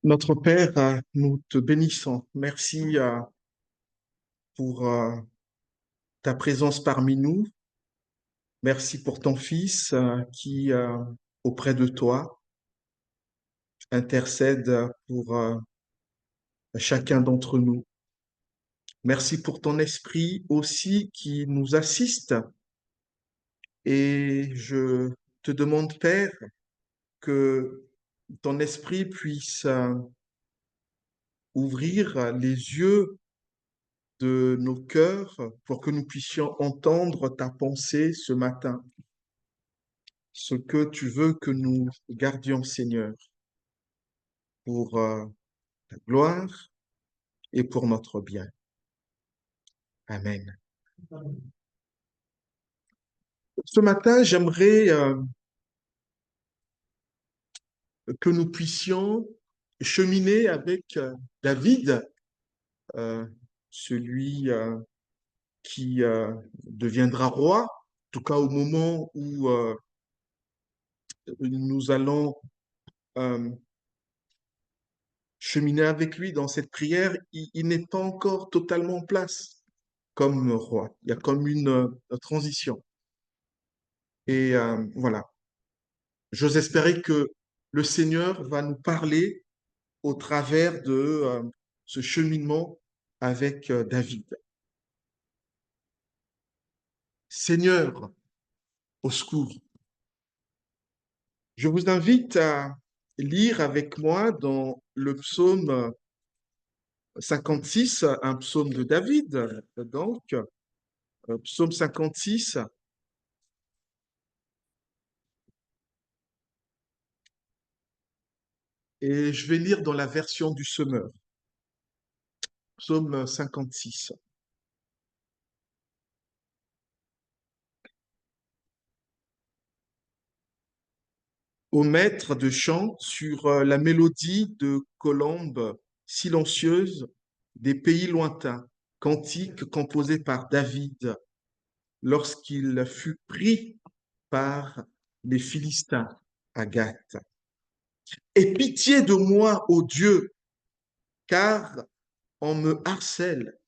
Notre Père, nous te bénissons. Merci pour ta présence parmi nous. Merci pour ton Fils qui, auprès de toi, intercède pour chacun d'entre nous. Merci pour ton Esprit aussi qui nous assiste. Et je te demande, Père, que ton Esprit puisse ouvrir les yeux de nos cœurs pour que nous puissions entendre ta pensée ce matin, ce que tu veux que nous gardions, Seigneur, pour ta gloire et pour notre bien. Amen. Ce matin, j'aimerais que nous puissions cheminer avec David, euh, celui qui deviendra roi, en tout cas au moment où nous allons euh, cheminer avec lui dans cette prière. Il n'est pas encore totalement en place comme roi. Il y a comme une transition. Et voilà, j'ose espérer que le Seigneur va nous parler au travers de ce cheminement avec David. Seigneur, au secours. Je vous invite à lire avec moi dans le psaume 56, un psaume de David, donc, psaume 56, et je vais lire dans la version du Semeur, psaume 56. Au maître de chant sur la mélodie de colombes silencieuses des pays lointains, cantique composé par David lorsqu'il fut pris par les Philistins à Gath. Aie pitié de moi, ô Dieu, car on me harcèle.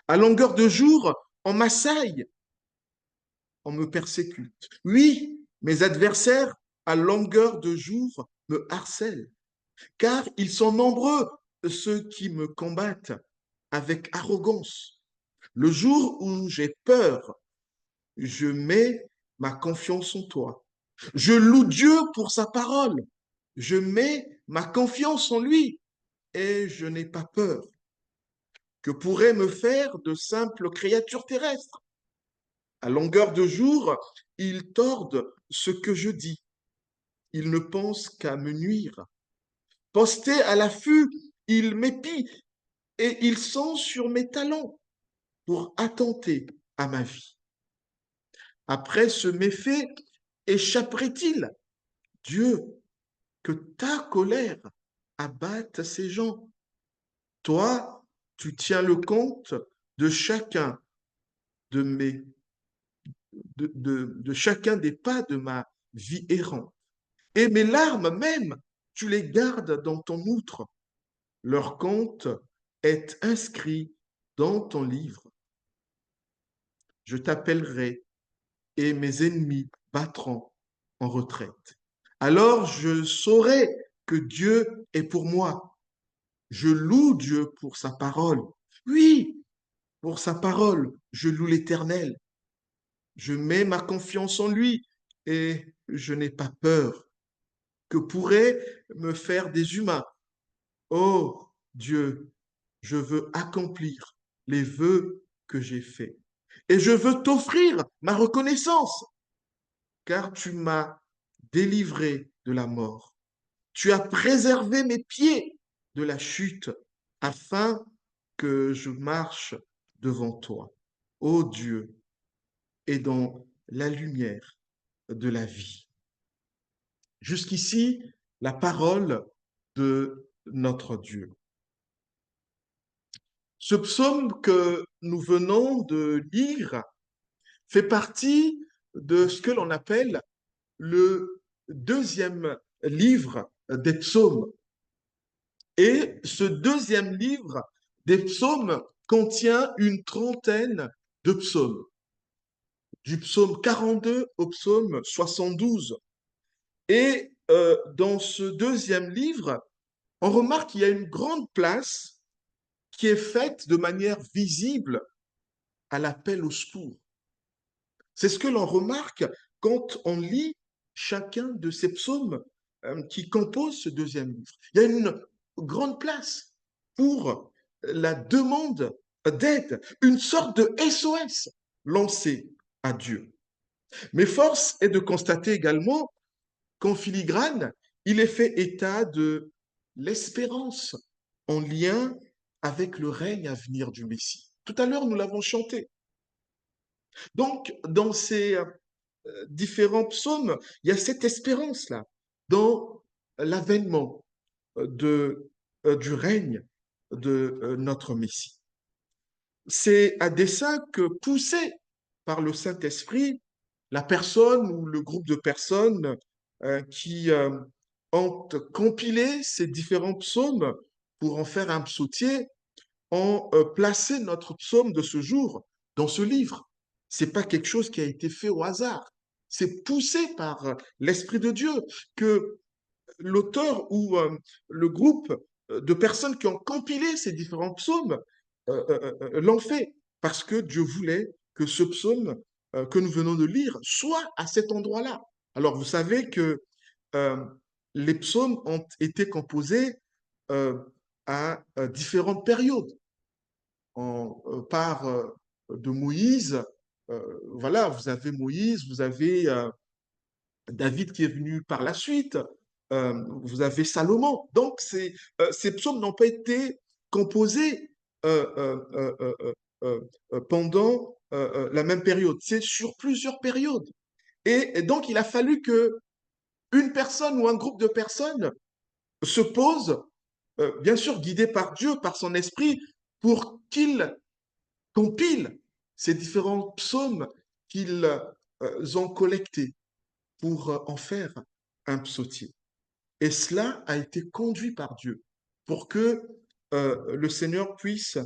À longueur de jour, on m'assaille, on me persécute. Oui, mes adversaires, à longueur de jour, me harcèlent, car ils sont nombreux, ceux qui me combattent avec arrogance. Le jour où j'ai peur, je mets ma confiance en toi. Je loue Dieu pour sa parole. Je mets ma confiance en lui et je n'ai pas peur. Que pourraient me faire de simples créatures terrestres? À longueur de jour, ils tordent ce que je dis. Ils ne pensent qu'à me nuire. Postés à l'affût, ils m'épient et ils sont sur mes talons pour attenter à ma vie. Après ce méfait, échapperait-il? Dieu, que ta colère abatte ces gens. Toi, tu tiens le compte de chacun de mes de chacun des pas de ma vie errante. Et mes larmes même, tu les gardes dans ton outre. Leur compte est inscrit dans ton livre. Je t'appellerai et mes ennemis battront en retraite. Alors je saurai que Dieu est pour moi. Je loue Dieu pour sa parole. Oui, pour sa parole, je loue l'Éternel. Je mets ma confiance en lui et je n'ai pas peur. Que pourraient me faire des humains? Oh Dieu, je veux accomplir les vœux que j'ai faits. Et je veux t'offrir ma reconnaissance, car tu m'as délivré de la mort. Tu as préservé mes pieds de la chute, afin que je marche devant toi. Ô Dieu, et dans la lumière de la vie. Jusqu'ici, la parole de notre Dieu. Ce psaume que nous venons de lire fait partie de ce que l'on appelle le deuxième livre des psaumes. Et ce deuxième livre des psaumes contient une trentaine de psaumes, du psaume 42 au psaume 72. Et dans ce deuxième livre, on remarque qu'il y a une grande place qui est faite de manière visible à l'appel au secours. C'est ce que l'on remarque quand on lit chacun de ces psaumes qui composent ce deuxième livre. Il y a une grande place pour la demande d'aide, une sorte de SOS lancé à Dieu. Mais force est de constater également qu'en filigrane, il est fait état de l'espérance en lien avec le règne à venir du Messie. Tout à l'heure, nous l'avons chanté. Donc, dans ces différents psaumes, il y a cette espérance-là dans l'avènement du règne de notre Messie. C'est à dessein que, poussé par le Saint-Esprit, la personne ou le groupe de personnes qui ont compilé ces différents psaumes pour en faire un psautier, ont placé notre psaume de ce jour dans ce livre. C'est pas quelque chose qui a été fait au hasard. C'est poussé par l'Esprit de Dieu que l'auteur ou le groupe de personnes qui ont compilé ces différents psaumes l'ont fait parce que Dieu voulait que ce psaume que nous venons de lire soit à cet endroit-là. Alors, vous savez que euh, les psaumes ont été composés euh, à différentes périodes par de Moïse. Voilà, vous avez Moïse, vous avez David qui est venu par la suite, vous avez Salomon. Donc, ces psaumes n'ont pas été composés euh, euh, euh, euh, pendant la même période. C'est sur plusieurs périodes. Et donc, il a fallu que une personne ou un groupe de personnes se pose, bien sûr guidé par Dieu, par son esprit, pour qu'il compile ces différents psaumes qu'ils ont collectés pour en faire un psautier. Et cela a été conduit par Dieu pour que le Seigneur puisse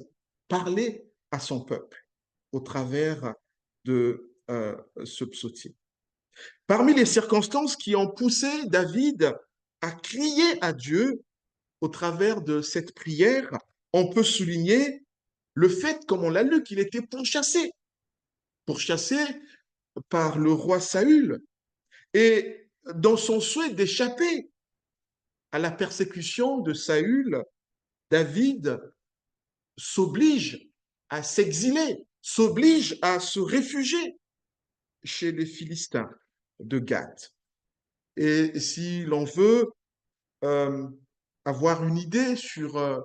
parler à son peuple au travers de ce psautier. Parmi les circonstances qui ont poussé David à crier à Dieu au travers de cette prière, on peut souligner le fait, comme on l'a lu, qu'il était pourchassé par le roi Saül. Et dans son souhait d'échapper à la persécution de Saül, David s'oblige à s'exiler, s'oblige à se réfugier chez les Philistins de Gath. Et si l'on veut euh, avoir une idée sur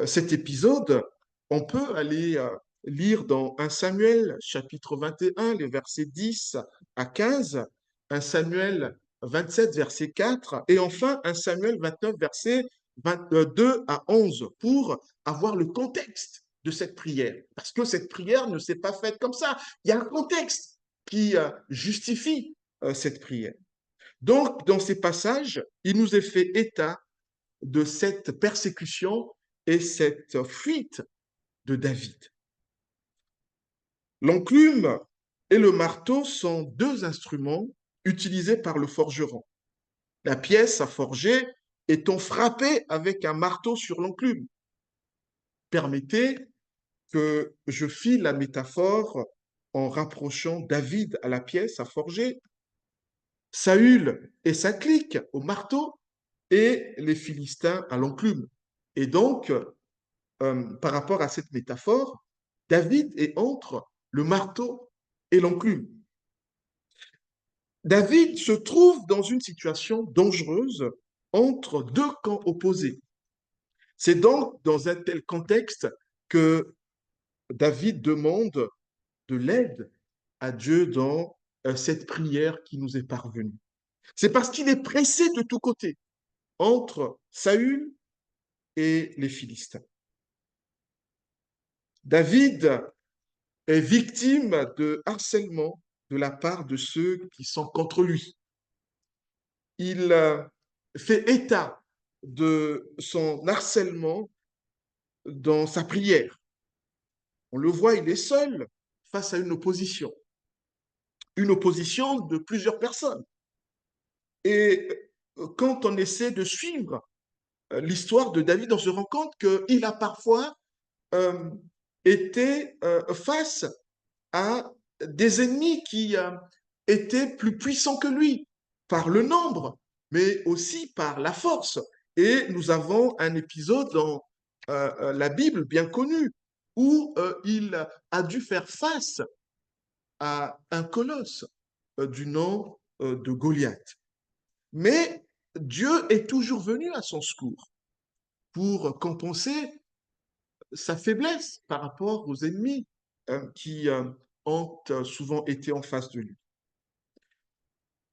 cet épisode, on peut aller lire dans 1 Samuel chapitre 21, les versets 10 à 15, 1 Samuel 27, verset 4, et enfin 1 Samuel 29, verset 22 à 11, pour avoir le contexte de cette prière. Parce que cette prière ne s'est pas faite comme ça. Il y a un contexte qui justifie cette prière. Donc, dans ces passages, il nous est fait état de cette persécution et cette fuite de David. L'enclume et le marteau sont deux instruments utilisés par le forgeron. La pièce à forger étant frappée avec un marteau sur l'enclume. Permettez que je file la métaphore en rapprochant David à la pièce à forger, Saül et sa clique au marteau et les Philistins à l'enclume. Et donc, par rapport à cette métaphore, David est entre le marteau et l'enclume. David se trouve dans une situation dangereuse entre deux camps opposés. C'est donc dans un tel contexte que David demande de l'aide à Dieu dans cette prière qui nous est parvenue. C'est parce qu'il est pressé de tous côtés entre Saül et les Philistins. David est victime de harcèlement de la part de ceux qui sont contre lui. Il fait état de son harcèlement dans sa prière. On le voit, il est seul face à une opposition de plusieurs personnes. Et quand on essaie de suivre l'histoire de David, on se rend compte qu'il a parfois euh, été face à des ennemis qui étaient plus puissants que lui, par le nombre, mais aussi par la force. Et nous avons un épisode dans la Bible bien connu où il a dû faire face à un colosse du nom de Goliath. Mais Dieu est toujours venu à son secours pour compenser sa faiblesse par rapport aux ennemis qui ont souvent été en face de lui.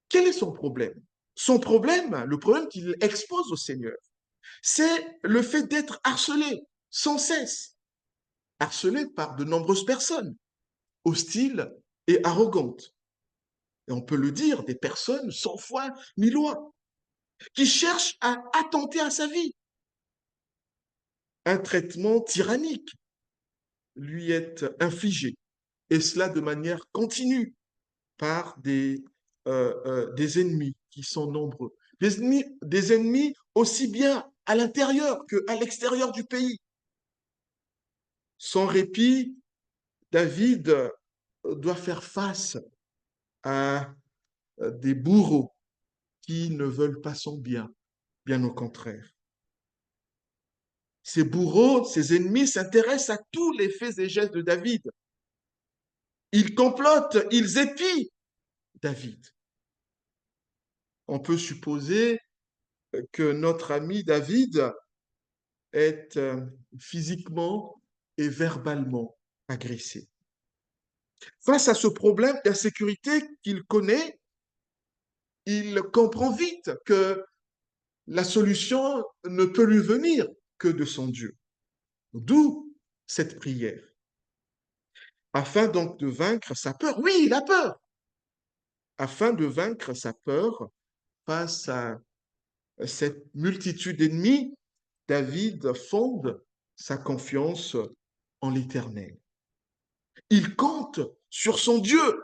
Quel est son problème? Son problème, le problème qu'il expose au Seigneur, c'est le fait d'être harcelé sans cesse, harcelé par de nombreuses personnes, hostiles et arrogantes. Et on peut le dire, des personnes sans foi ni loi, qui cherchent à attenter à sa vie. Un traitement tyrannique lui est infligé, et cela de manière continue par des ennemis qui sont nombreux. Des ennemis aussi bien à l'intérieur qu'à l'extérieur du pays. Sans répit, David doit faire face à des bourreaux qui ne veulent pas son bien, bien au contraire. Ces bourreaux, ces ennemis s'intéressent à tous les faits et gestes de David. Ils complotent, ils épient David. On peut supposer que notre ami David est physiquement et verbalement agressé. Face à ce problème d'insécurité qu'il connaît, il comprend vite que la solution ne peut lui venir que de son Dieu. D'où cette prière. Afin donc de vaincre sa peur, oui, il a peur, afin de vaincre sa peur face à cette multitude d'ennemis, David fonde sa confiance en l'Éternel. Il compte sur son Dieu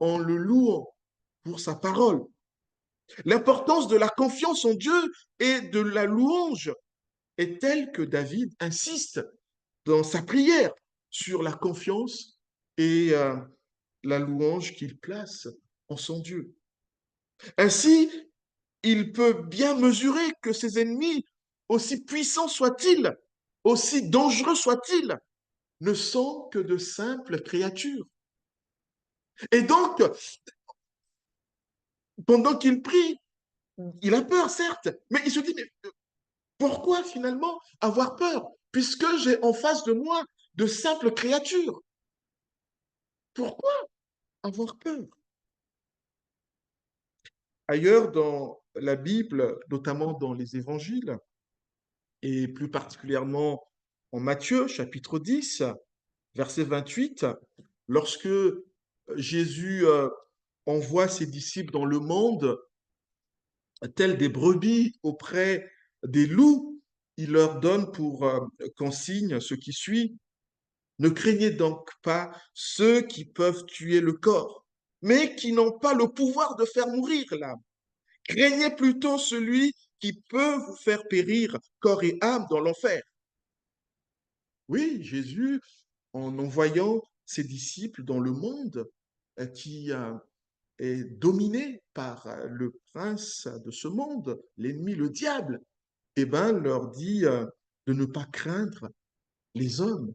en le louant pour sa parole. L'importance de la confiance en Dieu et de la louange est telle que David insiste dans sa prière sur la confiance et la louange qu'il place en son Dieu. Ainsi, il peut bien mesurer que ses ennemis, aussi puissants soient-ils, aussi dangereux soient-ils, ne sont que de simples créatures. Et donc, pendant qu'il prie, il a peur, certes, mais il se dit, mais pourquoi finalement avoir peur, puisque j'ai en face de moi de simples créatures? Pourquoi avoir peur? Ailleurs dans la Bible, notamment dans les évangiles, et plus particulièrement en Matthieu, chapitre 10, verset 28, lorsque Jésus envoie ses disciples dans le monde, tels des brebis auprès des loups, il leur donne pour consigne ce qui suit. Ne craignez donc pas ceux qui peuvent tuer le corps, mais qui n'ont pas le pouvoir de faire mourir l'âme. Craignez plutôt celui qui peut vous faire périr corps et âme dans l'enfer. Oui, Jésus, en envoyant ses disciples dans le monde qui est dominé par le prince de ce monde, l'ennemi, le diable, eh bien, leur dit de ne pas craindre les hommes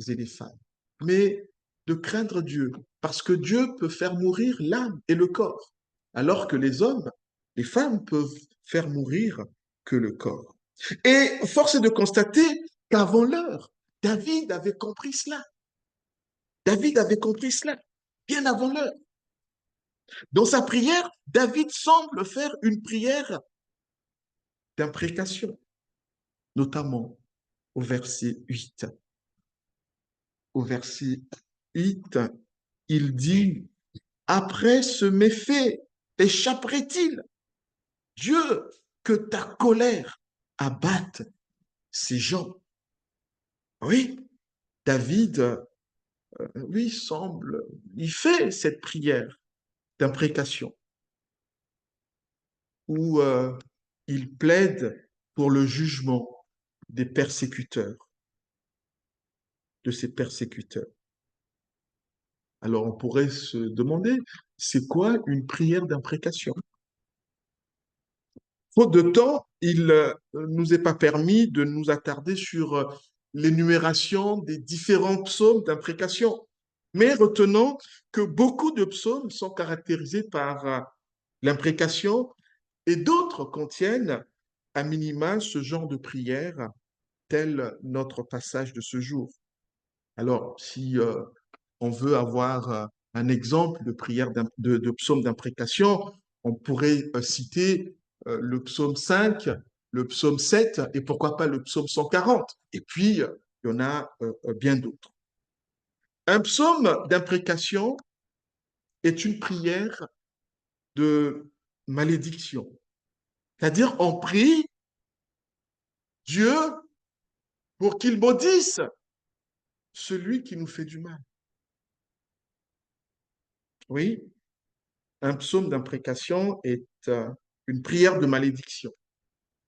et les femmes, mais de craindre Dieu, parce que Dieu peut faire mourir l'âme et le corps, alors que les hommes, les femmes peuvent faire mourir que le corps. Et force est de constater qu'avant l'heure, David avait compris cela. David avait compris cela, bien avant l'heure. Dans sa prière, David semble faire une prière d'imprécation, notamment au verset 8. Au verset 8, il dit, après ce méfait, échapperait-il? Dieu, que ta colère abatte ces gens. Oui, David, lui, il fait cette prière d'imprécation où il plaide pour le jugement des persécuteurs, de ses persécuteurs. Alors on pourrait se demander, c'est quoi une prière d'imprécation? Faute de temps, il nous est pas permis de nous attarder sur l'énumération des différents psaumes d'imprécation. Mais retenons que beaucoup de psaumes sont caractérisés par l'imprécation et d'autres contiennent à minima ce genre de prière, tel notre passage de ce jour. Alors, si on veut avoir un exemple de prière de psaume d'imprécation, on pourrait citer le psaume 5, le psaume 7 et pourquoi pas le psaume 140. Et puis, il y en a bien d'autres. Un psaume d'imprécation est une prière de malédiction. C'est-à-dire, on prie Dieu pour qu'il maudisse celui qui nous fait du mal. Oui, un psaume d'imprécation est une prière de malédiction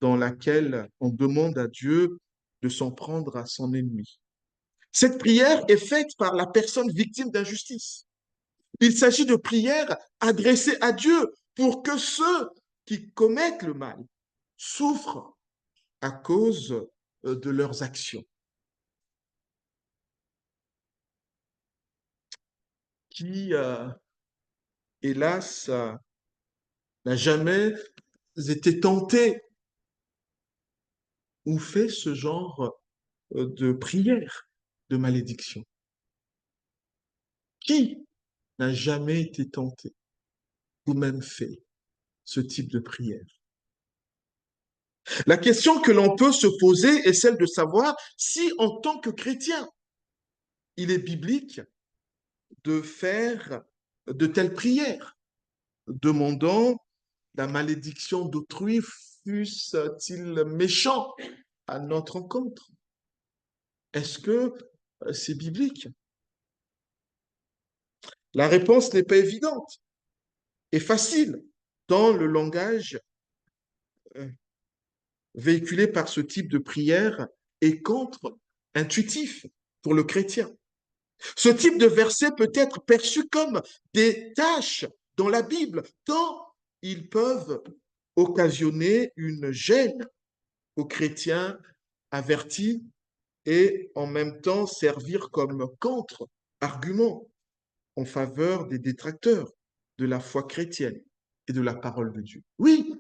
dans laquelle on demande à Dieu de s'en prendre à son ennemi. Cette prière est faite par la personne victime d'injustice. Il s'agit de prières adressées à Dieu pour que ceux qui commettent le mal souffrent à cause de leurs actions, qui, hélas, n'a jamais été tenté ou fait ce genre de prière de malédiction. Qui n'a jamais été tenté ou même fait ce type de prière? La question que l'on peut se poser est celle de savoir si, en tant que chrétien, il est biblique de faire de telles prières, demandant la malédiction d'autrui, fût-il méchant, à notre encontre. Est-ce que c'est biblique? La réponse n'est pas évidente et facile dans le langage euh, véhiculé par ce type de prière est contre-intuitif pour le chrétien. Ce type de verset peut être perçu comme des tâches dans la Bible, tant ils peuvent occasionner une gêne aux chrétiens avertis et en même temps servir comme contre-argument en faveur des détracteurs de la foi chrétienne et de la parole de Dieu. Oui,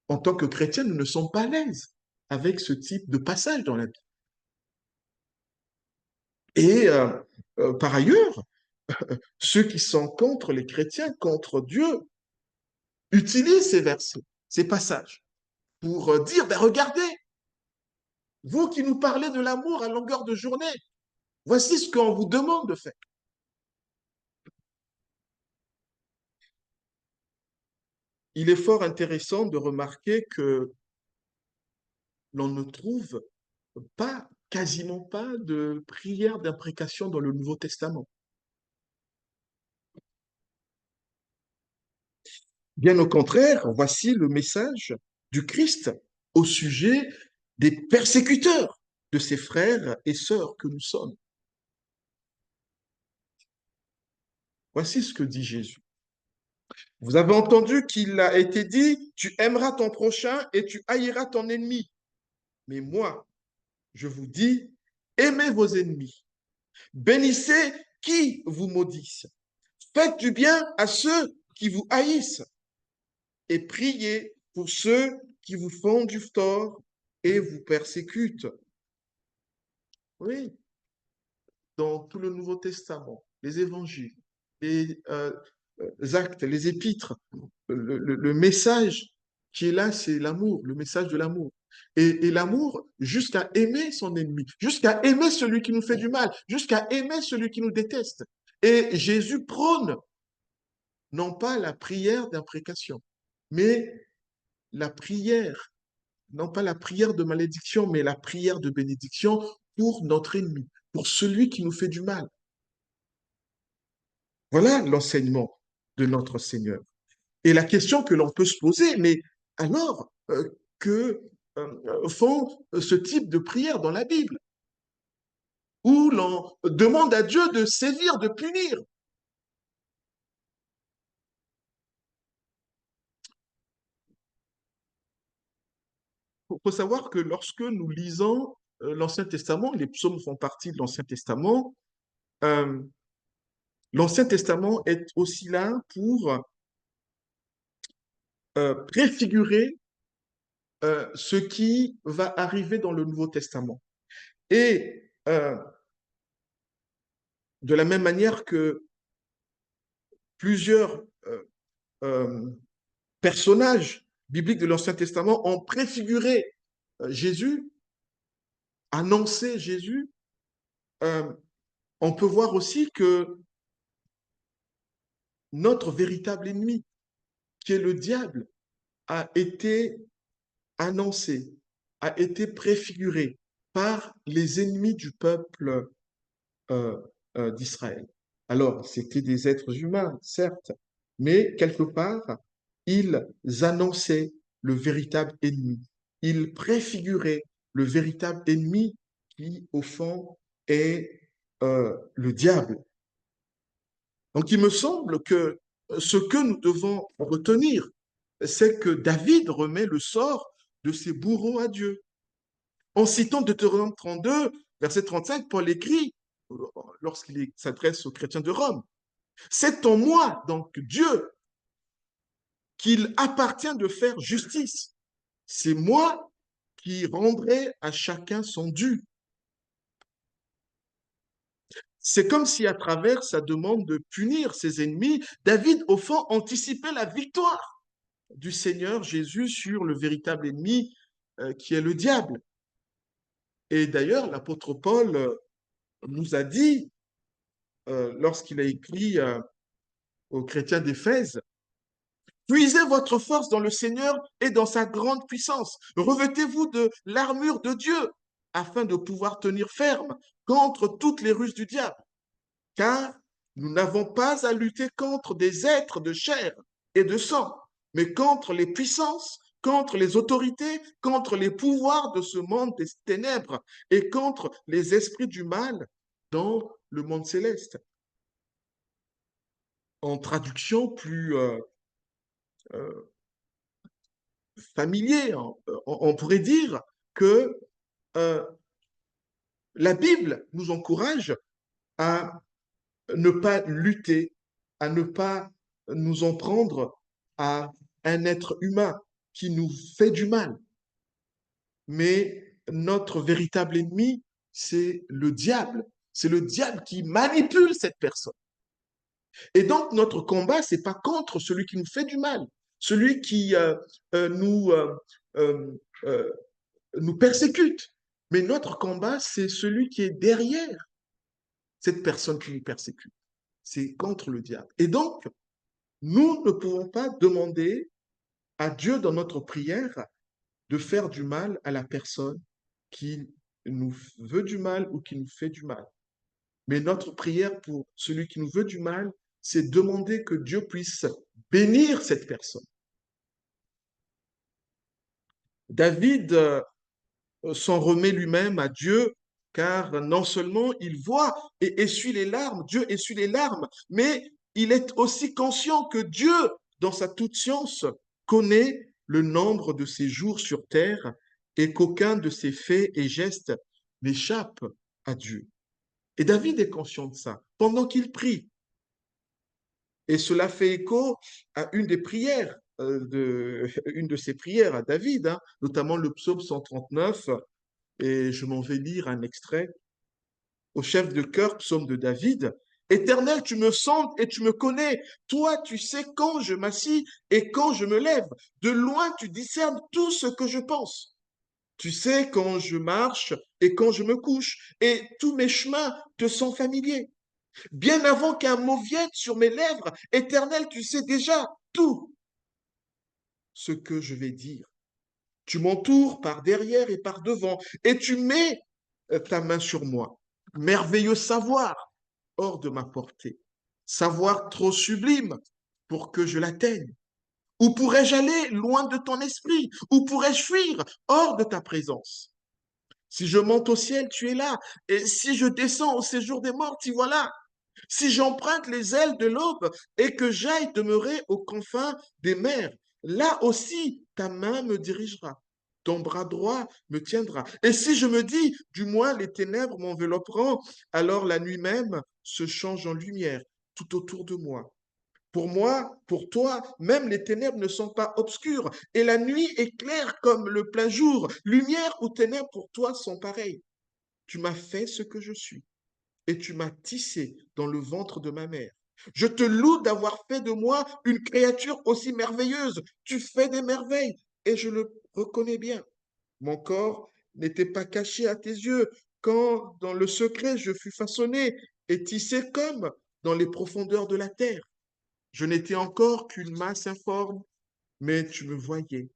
en tant que chrétiens, nous ne sommes pas à l'aise avec ce type de passage dans la Bible. Et par ailleurs, ceux qui sont contre les chrétiens, contre Dieu, utilisent ces versets, ces passages, pour dire, ben regardez, vous qui nous parlez de l'amour à longueur de journée, voici ce qu'on vous demande de faire. Il est fort intéressant de remarquer que l'on ne trouve pas, quasiment pas, de prière d'imprécation dans le Nouveau Testament. Bien au contraire, voici le message du Christ au sujet des persécuteurs de ses frères et sœurs que nous sommes. Voici ce que dit Jésus. Vous avez entendu qu'il a été dit, tu aimeras ton prochain et tu haïras ton ennemi. Mais moi, je vous dis, aimez vos ennemis, bénissez qui vous maudissent, faites du bien à ceux qui vous haïssent et priez pour ceux qui vous font du tort et vous persécutent. Oui, dans tout le Nouveau Testament, les évangiles, les actes, les épîtres, le message qui est là, c'est l'amour, le message de l'amour. Et l'amour jusqu'à aimer son ennemi, jusqu'à aimer celui qui nous fait du mal, jusqu'à aimer celui qui nous déteste. Et Jésus prône non pas la prière d'imprécation, mais la prière non pas la prière de malédiction, mais la prière de bénédiction pour notre ennemi, pour celui qui nous fait du mal. Voilà l'enseignement de notre Seigneur. Et la question que l'on peut se poser, mais alors, que font ce type de prière dans la Bible, où l'on demande à Dieu de sévir, de punir? Il faut savoir que lorsque nous lisons l'Ancien Testament, les psaumes font partie de l'Ancien Testament, euh, l'Ancien Testament est aussi là pour préfigurer ce qui va arriver dans le Nouveau Testament. Et de la même manière que plusieurs euh, personnages bibliques de l'Ancien Testament ont préfiguré Jésus, annoncé Jésus, euh, on peut voir aussi que notre véritable ennemi, qui est le diable, a été annoncé, a été préfiguré par les ennemis du peuple euh, d'Israël. Alors, c'était des êtres humains, certes, mais quelque part, ils annonçaient le véritable ennemi. Ils préfiguraient le véritable ennemi qui, au fond, est le diable. Donc, il me semble que ce que nous devons retenir, c'est que David remet le sort de ses bourreaux à Dieu. En citant Deutéronome 32, verset 35, Paul écrit, lorsqu'il s'adresse aux chrétiens de Rome, c'est en moi, donc Dieu, qu'il appartient de faire justice. C'est moi qui rendrai à chacun son dû. C'est comme si à travers sa demande de punir ses ennemis, David, au fond, anticipait la victoire du Seigneur Jésus sur le véritable ennemi qui est le diable. Et d'ailleurs, l'apôtre Paul nous a dit, lorsqu'il a écrit aux chrétiens d'Éphèse, puisez votre force dans le Seigneur et dans sa grande puissance. Revêtez-vous de l'armure de Dieu afin de pouvoir tenir ferme contre toutes les ruses du diable. Car nous n'avons pas à lutter contre des êtres de chair et de sang, mais contre les puissances, contre les autorités, contre les pouvoirs de ce monde des ténèbres et contre les esprits du mal dans le monde céleste. En traduction plus euh, familier, on pourrait dire que euh, la Bible nous encourage à ne pas lutter, à ne pas nous en prendre à un être humain qui nous fait du mal. Mais notre véritable ennemi, c'est le diable. C'est le diable qui manipule cette personne. Et donc, notre combat, c'est pas contre celui qui nous fait du mal, celui qui nous, euh, euh, nous persécute. Mais notre combat, c'est celui qui est derrière cette personne qui nous persécute. C'est contre le diable. Et donc, nous ne pouvons pas demander à Dieu dans notre prière de faire du mal à la personne qui nous veut du mal ou qui nous fait du mal. Mais notre prière pour celui qui nous veut du mal, c'est demander que Dieu puisse bénir cette personne. David s'en remet lui-même à Dieu, car non seulement il voit et essuie les larmes, Dieu essuie les larmes, mais il est aussi conscient que Dieu, dans sa toute science, connaît le nombre de ses jours sur terre et qu'aucun de ses faits et gestes n'échappe à Dieu. Et David est conscient de ça pendant qu'il prie. Et cela fait écho à une des prières, une de ses prières à David, hein, notamment le psaume 139, et je m'en vais lire un extrait au chef de chœur, psaume de David. Éternel, tu me sondes et tu me connais. Toi, tu sais quand je m'assis et quand je me lève. De loin, tu discernes tout ce que je pense. Tu sais quand je marche et quand je me couche, et tous mes chemins te sont familiers. Bien avant qu'un mot vienne sur mes lèvres, Éternel, tu sais déjà tout ce que je vais dire. Tu m'entoures par derrière et par devant, et tu mets ta main sur moi. Merveilleux savoir, hors de ma portée. Savoir trop sublime pour que je l'atteigne. Où pourrais-je aller loin de ton esprit? Où pourrais-je fuir hors de ta présence? Si je monte au ciel, tu es là. Et si je descends au séjour des morts, t'y voilà. Si j'emprunte les ailes de l'aube et que j'aille demeurer aux confins des mers, là aussi ta main me dirigera, ton bras droit me tiendra. Et si je me dis, du moins les ténèbres m'envelopperont, alors la nuit même se change en lumière tout autour de moi. Pour moi, pour toi, même les ténèbres ne sont pas obscures, et la nuit est claire comme le plein jour. Lumière ou ténèbres pour toi sont pareilles. Tu m'as fait ce que je suis et tu m'as tissé dans le ventre de ma mère. Je te loue d'avoir fait de moi une créature aussi merveilleuse. Tu fais des merveilles et je le reconnais bien. Mon corps n'était pas caché à tes yeux quand dans le secret je fus façonné et tissé comme dans les profondeurs de la terre. Je n'étais encore qu'une masse informe, mais tu me voyais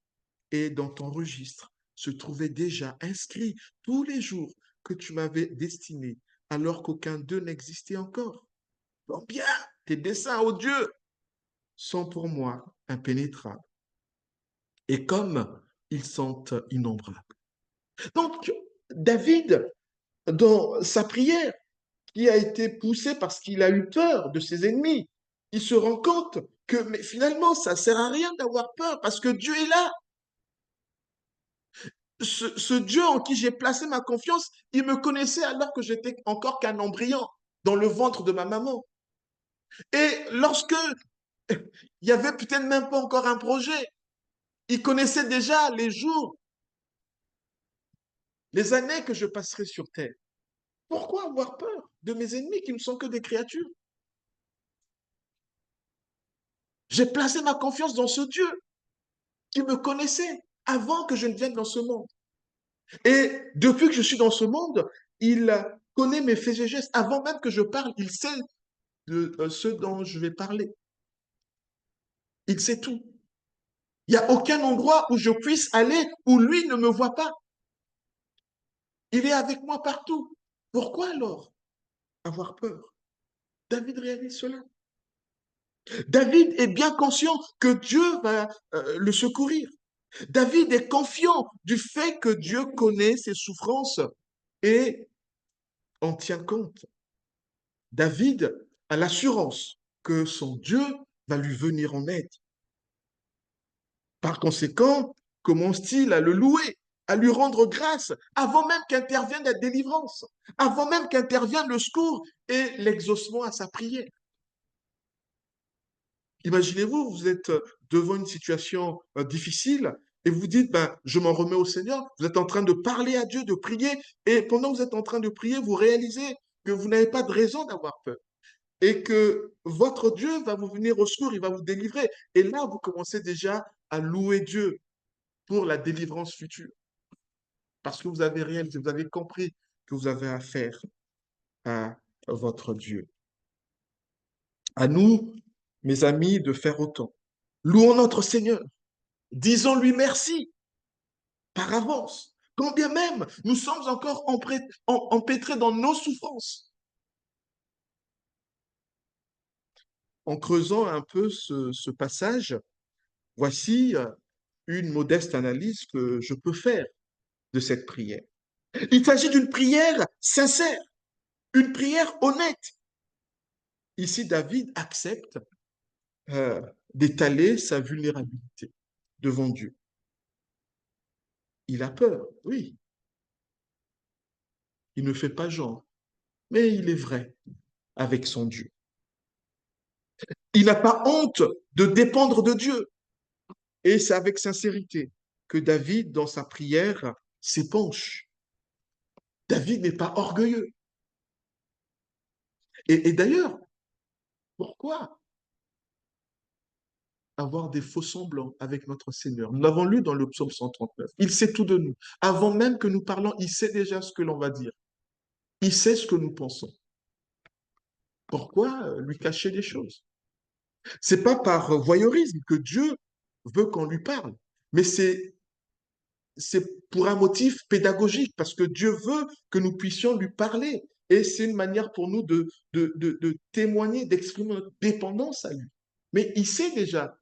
et dans ton registre se trouvaient déjà inscrits tous les jours que tu m'avais destinés, alors qu'aucun d'eux n'existait encore. Donc bien, tes desseins, ô Dieu, sont pour moi impénétrables, et comme ils sont innombrables. Donc, David, dans sa prière, qui a été poussée parce qu'il a eu peur de ses ennemis, il se rend compte que mais finalement, ça ne sert à rien d'avoir peur parce que Dieu est là. Ce Dieu en qui j'ai placé ma confiance, il me connaissait alors que j'étais encore qu'un embryon dans le ventre de ma maman. Et lorsque il y avait peut-être même pas encore un projet, il connaissait déjà les jours, les années que je passerai sur terre. Pourquoi avoir peur de mes ennemis qui ne sont que des créatures? J'ai placé ma confiance dans ce Dieu qui me connaissait avant que je ne vienne dans ce monde. Et depuis que je suis dans ce monde, il connaît mes faits et gestes. Avant même que je parle, il sait de ce dont je vais parler. Il sait tout. Il n'y a aucun endroit où je puisse aller où lui ne me voit pas. Il est avec moi partout. Pourquoi alors avoir peur? David réalise cela. David est bien conscient que Dieu va le secourir. David est confiant du fait que Dieu connaît ses souffrances et en tient compte. David a l'assurance que son Dieu va lui venir en aide. Par conséquent, commence-t-il à le louer, à lui rendre grâce, avant même qu'intervienne la délivrance, avant même qu'intervienne le secours et l'exaucement à sa prière. Imaginez-vous, vous êtes devant une situation difficile et vous dites, ben, je m'en remets au Seigneur. Vous êtes en train de parler à Dieu, de prier, et pendant que vous êtes en train de prier, vous réalisez que vous n'avez pas de raison d'avoir peur et que votre Dieu va vous venir au secours, il va vous délivrer. Et là, vous commencez déjà à louer Dieu pour la délivrance future. Parce que vous avez réalisé, vous avez compris que vous avez affaire à votre Dieu. À nous, mes amis, de faire autant. Louons notre Seigneur. Disons-lui merci par avance. Quand bien même nous sommes encore empêtrés dans nos souffrances. En creusant un peu ce passage, voici une modeste analyse que je peux faire de cette prière. Il s'agit d'une prière sincère, une prière honnête. Ici, David accepte euh, d'étaler sa vulnérabilité devant Dieu. Il a peur, oui, il ne fait pas genre, mais il est vrai avec son Dieu. Il n'a pas honte de dépendre de Dieu. Et c'est avec sincérité que David, dans sa prière, s'épanche. David n'est pas orgueilleux. Et d'ailleurs, pourquoi avoir des faux semblants avec notre Seigneur? Nous l'avons lu dans le psaume 139. Il sait tout de nous. Avant même que nous parlons, il sait déjà ce que l'on va dire. Il sait ce que nous pensons. Pourquoi lui cacher des choses? C'est pas par voyeurisme que Dieu veut qu'on lui parle, mais c'est c'est pour un motif pédagogique, parce que Dieu veut que nous puissions lui parler. Et c'est une manière pour nous de témoigner, d'exprimer notre dépendance à lui. Mais il sait déjà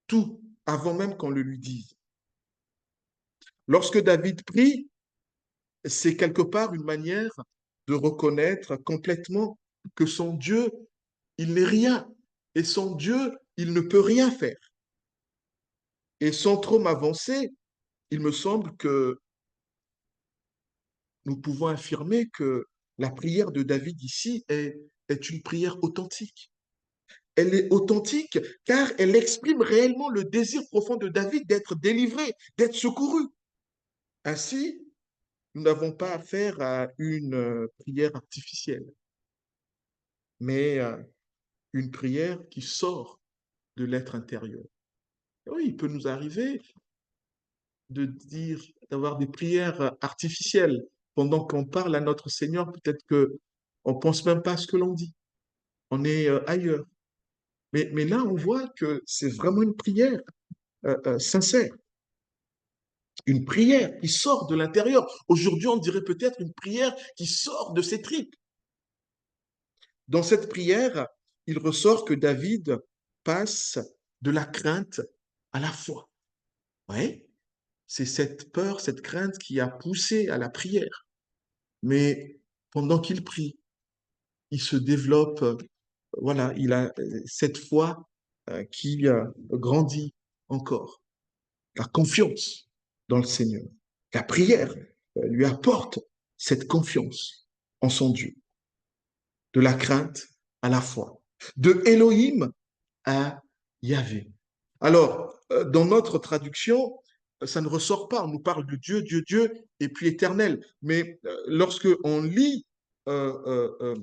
tout avant même qu'on le lui dise. Lorsque David prie, c'est quelque part une manière de reconnaître complètement que son Dieu, il n'est rien. Et son Dieu, il ne peut rien faire. Et sans trop m'avancer, il me semble que nous pouvons affirmer que la prière de David ici est une prière authentique. Elle est authentique car elle exprime réellement le désir profond de David d'être délivré, d'être secouru. Ainsi, nous n'avons pas affaire à une prière artificielle, mais une prière qui sort de l'être intérieur. Oui, il peut nous arriver de dire, d'avoir des prières artificielles pendant qu'on parle à notre Seigneur. Peut-être que on pense même pas à ce que l'on dit. On est ailleurs. Mais là, on voit que c'est vraiment une prière sincère, une prière qui sort de l'intérieur. Aujourd'hui, on dirait peut-être une prière qui sort de ses tripes. Dans cette prière, il ressort que David passe de la crainte à la foi. Oui, c'est cette peur, cette crainte qui a poussé à la prière. Mais pendant qu'il prie, il se développe, voilà, il a cette foi qui grandit encore. La confiance dans le Seigneur. La prière lui apporte cette confiance en son Dieu. De la crainte à la foi. De Elohim à Yahvé. Alors, dans notre traduction, ça ne ressort pas. On nous parle de Dieu, Dieu, Dieu, et puis éternel. Mais lorsque on lit la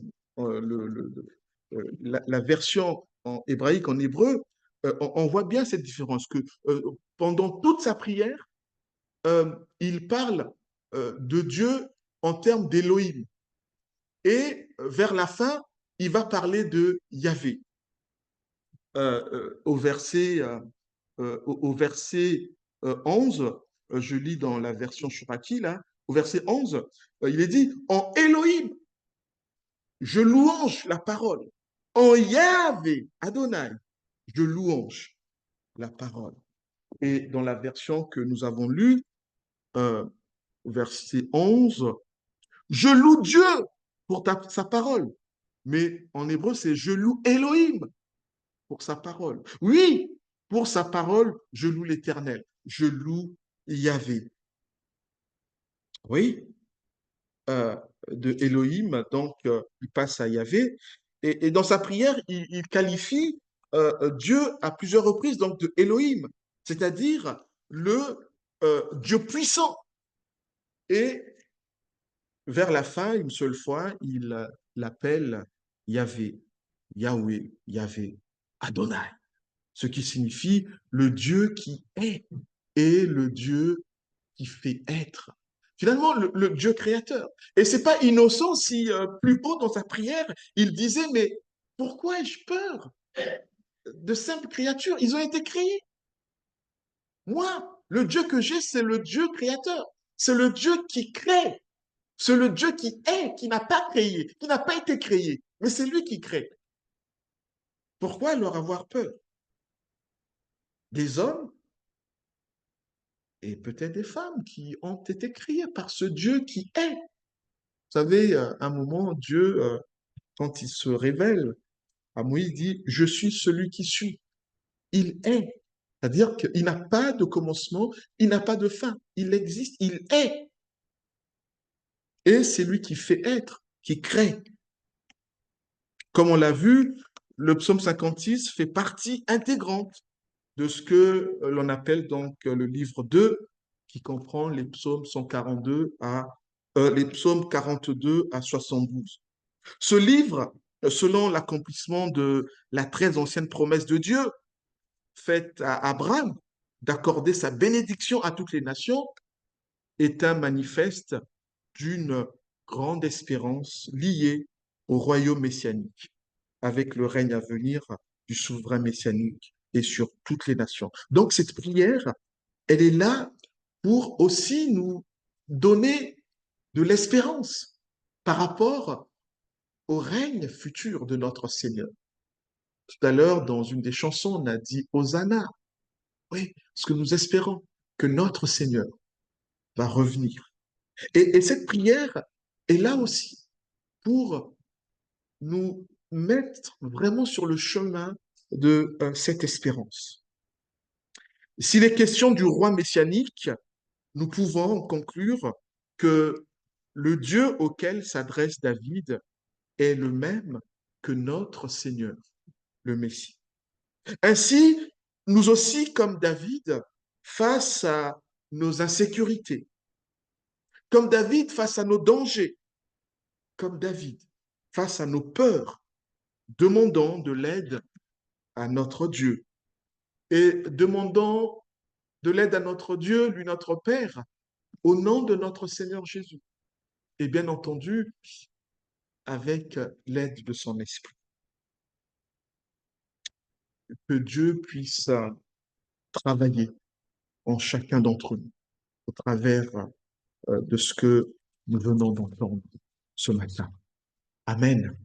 version en hébraïque, en hébreu, on voit bien cette différence, que pendant toute sa prière, il parle de Dieu en termes d'Élohim. Et vers la fin, il va parler de Yahvé. Au verset, au verset 11, je lis dans la version Shuraki, là, au verset 11, il est dit, en Elohim, je louange la parole. En Yahvé, Adonai, je louange la parole. Et dans la version que nous avons lue, verset 11, je loue Dieu pour sa parole. Mais en hébreu, c'est je loue Elohim pour sa parole. Oui, pour sa parole, je loue l'Éternel. Je loue Yahvé. Oui, euh, de Elohim, donc il passe à Yahvé. Et dans sa prière, il qualifie Dieu à plusieurs reprises donc de Elohim, c'est-à-dire le Dieu puissant. Et vers la fin, une seule fois, il l'appelle Yahvé, Yahweh, Yahvé, Adonai, ce qui signifie le Dieu qui est et le Dieu qui fait être. Finalement, le Dieu créateur. Et c'est pas innocent si plus haut dans sa prière, il disait, mais pourquoi ai-je peur de simples créatures? Ils ont été créés. Moi, le Dieu que j'ai, c'est le Dieu créateur. C'est le Dieu qui crée. C'est le Dieu qui est, qui n'a pas créé, qui n'a pas été créé. Mais c'est lui qui crée. Pourquoi leur avoir peur? Des hommes et peut-être des femmes qui ont été créées par ce Dieu qui est. Vous savez, à un moment, Dieu, quand il se révèle à Moïse, il dit, je suis celui qui suis. Il est. C'est-à-dire qu'il n'a pas de commencement, il n'a pas de fin. Il existe, il est. Et c'est lui qui fait être, qui crée. Comme on l'a vu, le psaume 56 fait partie intégrante de ce que l'on appelle donc le livre 2, qui comprend les psaumes 142 à les psaumes 42 à 72. Ce livre, selon l'accomplissement de la très ancienne promesse de Dieu faite à Abraham d'accorder sa bénédiction à toutes les nations, est un manifeste d'une grande espérance liée au royaume messianique, avec le règne à venir du souverain messianique et sur toutes les nations. Donc cette prière, elle est là pour aussi nous donner de l'espérance par rapport au règne futur de notre Seigneur. Tout à l'heure, dans une des chansons, on a dit Hosanna. Oui, ce que nous espérons, que notre Seigneur va revenir. Et cette prière est là aussi pour nous mettre vraiment sur le chemin de cette espérance. S'il est question du roi messianique, nous pouvons en conclure que le Dieu auquel s'adresse David est le même que notre Seigneur, le Messie. Ainsi, nous aussi, comme David, face à nos insécurités, comme David face à nos dangers, comme David face à nos peurs, demandons de l'aide à notre Dieu et demandons de l'aide à notre Dieu, lui notre Père, au nom de notre Seigneur Jésus. Et bien entendu, avec l'aide de son esprit. Que Dieu puisse travailler en chacun d'entre nous au travers de ce que nous venons d'entendre ce matin. Amen.